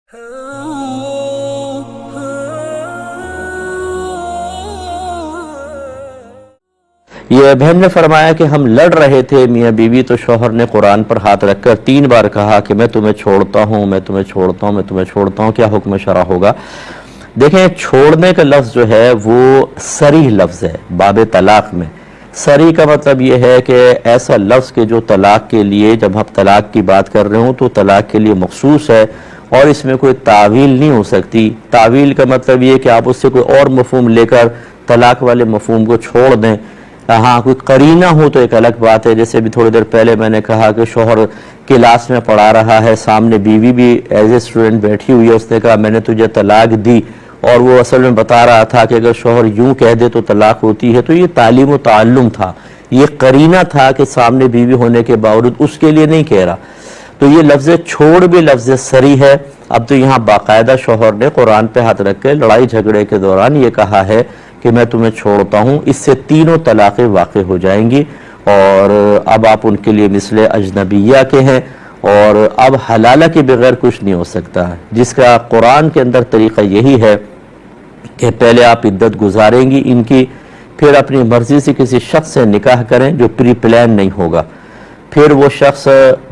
یہ بہن نے فرمایا کہ ہم لڑ رہے تھے میاں بیوی، تو شوہر نے قرآن پر ہاتھ رکھ کر 3 بار کہا کہ میں تمہیں چھوڑتا ہوں، میں تمہیں چھوڑتا ہوں، میں تمہیں چھوڑتا ہوں، کیا حکم شرع ہوگا؟ دیکھیں، چھوڑنے کا لفظ جو ہے وہ صریح لفظ ہے باب طلاق میں۔ صریح کا مطلب یہ ہے کہ ایسا لفظ کہ جو طلاق کے لیے، جب ہم طلاق کی بات کر رہے ہوں تو طلاق کے لیے مخصوص ہے اور اس میں کوئی تعویل نہیں ہو سکتی۔ تعویل کا مطلب یہ کہ آپ اس سے کوئی اور مفہوم لے کر طلاق والے مفہوم کو چھوڑ دیں۔ ہاں کوئی قرینہ ہو تو ایک الگ بات ہے، جیسے بھی تھوڑی دیر پہلے میں نے کہا کہ شوہر کلاس میں پڑھا رہا ہے، سامنے بیوی بھی ایز اے اسٹوڈنٹ بیٹھی ہوئی ہے، اس نے کہا میں نے تجھے طلاق دی، اور وہ اصل میں بتا رہا تھا کہ اگر شوہر یوں کہہ دے تو طلاق ہوتی ہے، تو یہ تعلیم و تعلم تھا، یہ قرینہ تھا کہ سامنے بیوی ہونے کے باوجود اس کے لیے نہیں کہہ رہا۔ تو یہ لفظ چھوڑ بھی لفظ صریح ہے۔ اب تو یہاں باقاعدہ شوہر نے قرآن پہ ہاتھ رکھ کے لڑائی جھگڑے کے دوران یہ کہا ہے کہ میں تمہیں چھوڑتا ہوں، اس سے 3 طلاقیں واقع ہو جائیں گی، اور اب آپ ان کے لیے مثل اجنبیہ کے ہیں، اور اب حلالہ کے بغیر کچھ نہیں ہو سکتا، جس کا قرآن کے اندر طریقہ یہی ہے کہ پہلے آپ عدت گزاریں گی ان کی، پھر اپنی مرضی سے کسی شخص سے نکاح کریں جو پری پلان نہیں ہوگا، پھر وہ شخص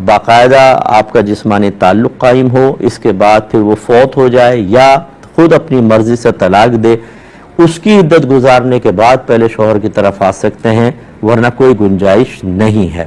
باقاعدہ آپ کا جسمانی تعلق قائم ہو، اس کے بعد پھر وہ فوت ہو جائے یا خود اپنی مرضی سے طلاق دے، اس کی عدت گزارنے کے بعد پہلے شوہر کی طرف آ سکتے ہیں، ورنہ کوئی گنجائش نہیں ہے۔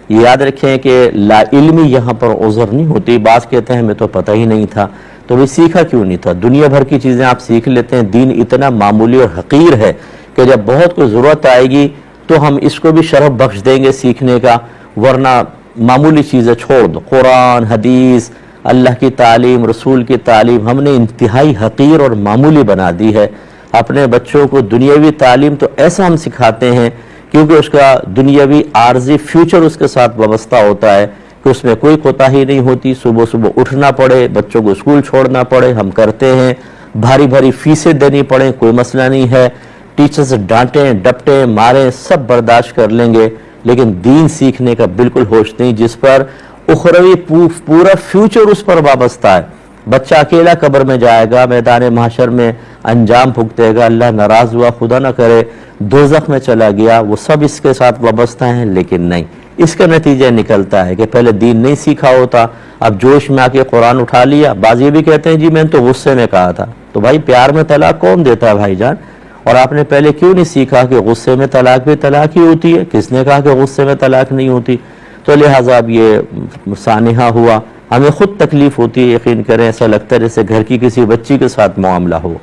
یہ یاد رکھیں کہ لا علمی یہاں پر عذر نہیں ہوتی۔ بعض کہتے ہیں ہمیں تو پتہ ہی نہیں تھا، تو بھی سیکھا کیوں نہیں تھا؟ دنیا بھر کی چیزیں آپ سیکھ لیتے ہیں، دین اتنا معمولی اور حقیر ہے کہ جب بہت کوئی ضرورت آئے گی تو ہم اس کو بھی شرف بخش دیں گے سیکھنے کا، ورنہ معمولی چیزیں چھوڑ دو۔ قرآن، حدیث، اللہ کی تعلیم، رسول کی تعلیم ہم نے انتہائی حقیر اور معمولی بنا دی ہے۔ اپنے بچوں کو دنیاوی تعلیم تو ایسا ہم سکھاتے ہیں کیونکہ اس کا دنیاوی عارضی فیوچر اس کے ساتھ وابستہ ہوتا ہے کہ اس میں کوئی کوتاہی نہیں ہوتی، صبح صبح اٹھنا پڑے، بچوں کو اسکول چھوڑنا پڑے، ہم کرتے ہیں، بھاری بھاری فیسیں دینی پڑیں، کوئی مسئلہ نہیں ہے، ٹیچرز ڈانٹیں، ڈپٹیں، ماریں، سب برداشت کر لیں گے، لیکن دین سیکھنے کا بالکل ہوش نہیں، جس پر اخروی پورا فیوچر اس پر وابستہ ہے۔ بچہ اکیلا قبر میں جائے گا، میدان محشر میں انجام بھگتے گا، اللہ ناراض ہوا، خدا نہ کرے دوزخ میں چلا گیا، وہ سب اس کے ساتھ وابستہ ہیں، لیکن نہیں۔ اس کا نتیجہ نکلتا ہے کہ پہلے دین نہیں سیکھا ہوتا، اب جوش میں آ کے قرآن اٹھا لیا۔ بعض یہ بھی کہتے ہیں جی میں نے تو غصے میں کہا تھا، تو بھائی پیار میں طلاق کون دیتا ہے بھائی جان؟ اور آپ نے پہلے کیوں نہیں سیکھا کہ غصے میں طلاق بھی طلاق ہی ہوتی ہے؟ کس نے کہا کہ غصے میں طلاق نہیں ہوتی؟ تو لہٰذا اب یہ سانحہ ہوا، ہمیں خود تکلیف ہوتی ہے، یقین کریں ایسا لگتا ہے جیسے گھر کی کسی بچی کے ساتھ معاملہ ہو۔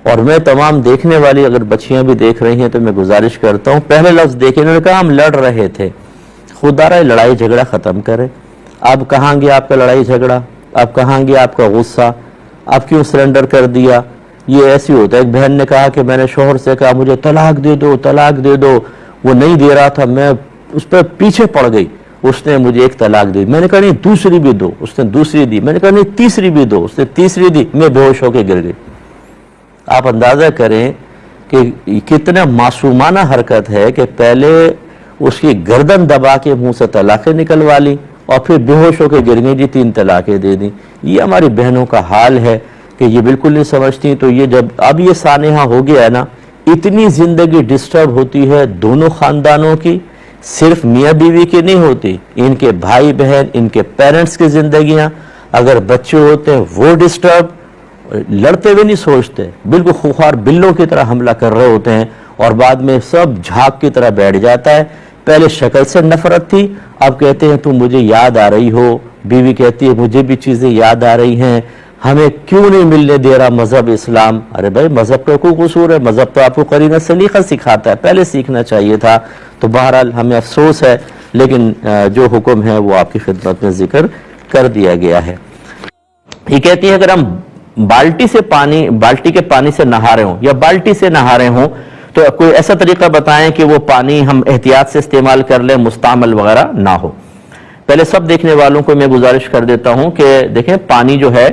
اور میں تمام دیکھنے والی اگر بچیاں بھی دیکھ رہی ہیں تو میں گزارش کرتا ہوں، پہلے لفظ دیکھیں، انہوں نے کہا ہم لڑ رہے تھے، خدا رہا لڑائی جھگڑا ختم کرے۔ اب کہاں گیا آپ کا لڑائی جھگڑا؟ اب کہاں گیا آپ کا غصہ؟ اب کیوں سرنڈر کر دیا؟ یہ ایسی ہوتا ہے، ایک بہن نے کہا کہ میں نے شوہر سے کہا مجھے طلاق دے دو، طلاق دے دو، وہ نہیں دے رہا تھا، میں اس پہ پیچھے پڑ گئی، اس نے مجھے ایک طلاق دی، میں نے کہا نہیں دوسری بھی دو، اس نے دوسری دی، میں نے کہا نہیں تیسری بھی دو، اس نے تیسری دی، میں بے ہوش ہو کے گر گئی۔ آپ اندازہ کریں کہ کتنا معصومانہ حرکت ہے کہ پہلے اس کی گردن دبا کے منہ سے طلاقیں نکلوا لی اور پھر بے ہوش ہو کے گر گئی، جی 3 طلاقیں دے دیں۔ یہ ہماری بہنوں کا حال ہے کہ یہ بالکل نہیں سمجھتی۔ تو یہ جب اب یہ سانحہ ہو گیا ہے نا، اتنی زندگی ڈسٹرب ہوتی ہے دونوں خاندانوں کی، صرف میاں بیوی کی نہیں ہوتی، ان کے بھائی بہن، ان کے پیرنٹس کی زندگیاں، اگر بچے ہوتے ہیں وہ ڈسٹرب، لڑتے ہوئے نہیں سوچتے، بالکل خوخار بلوں کی طرح حملہ کر رہے ہوتے ہیں، اور بعد میں سب جھاگ کی طرح بیٹھ جاتا ہے۔ پہلے شکل سے نفرت تھی، اب کہتے ہیں تم مجھے یاد آ رہی ہو، بیوی کہتی ہے مجھے بھی چیزیں یاد آ رہی ہیں، ہمیں کیوں نہیں ملنے دے رہا مذہب اسلام؟ ارے بھائی مذہب کا کوئی قصور ہے؟ مذہب تو آپ کو قرینہ سلیقہ سکھاتا ہے، پہلے سیکھنا چاہیے تھا۔ تو بہرحال ہمیں افسوس ہے، لیکن جو حکم ہے وہ آپ کی خدمت میں ذکر کر دیا گیا ہے۔ یہ کہتی ہے اگر ہم بالٹی کے پانی سے نہا رہے ہوں یا بالٹی سے نہا رہے ہوں تو کوئی ایسا طریقہ بتائیں کہ وہ پانی ہم احتیاط سے استعمال کر لیں، مستعمل وغیرہ نہ ہو۔ پہلے سب دیکھنے والوں کو میں گزارش کر دیتا ہوں کہ دیکھیں پانی جو ہے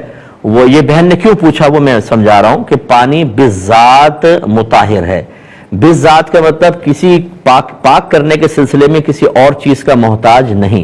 وہ، یہ بہن نے کیوں پوچھا وہ میں سمجھا رہا ہوں کہ پانی بذات مطہر ہے۔ بذات کا مطلب کسی پاک کرنے کے سلسلے میں کسی اور چیز کا محتاج نہیں۔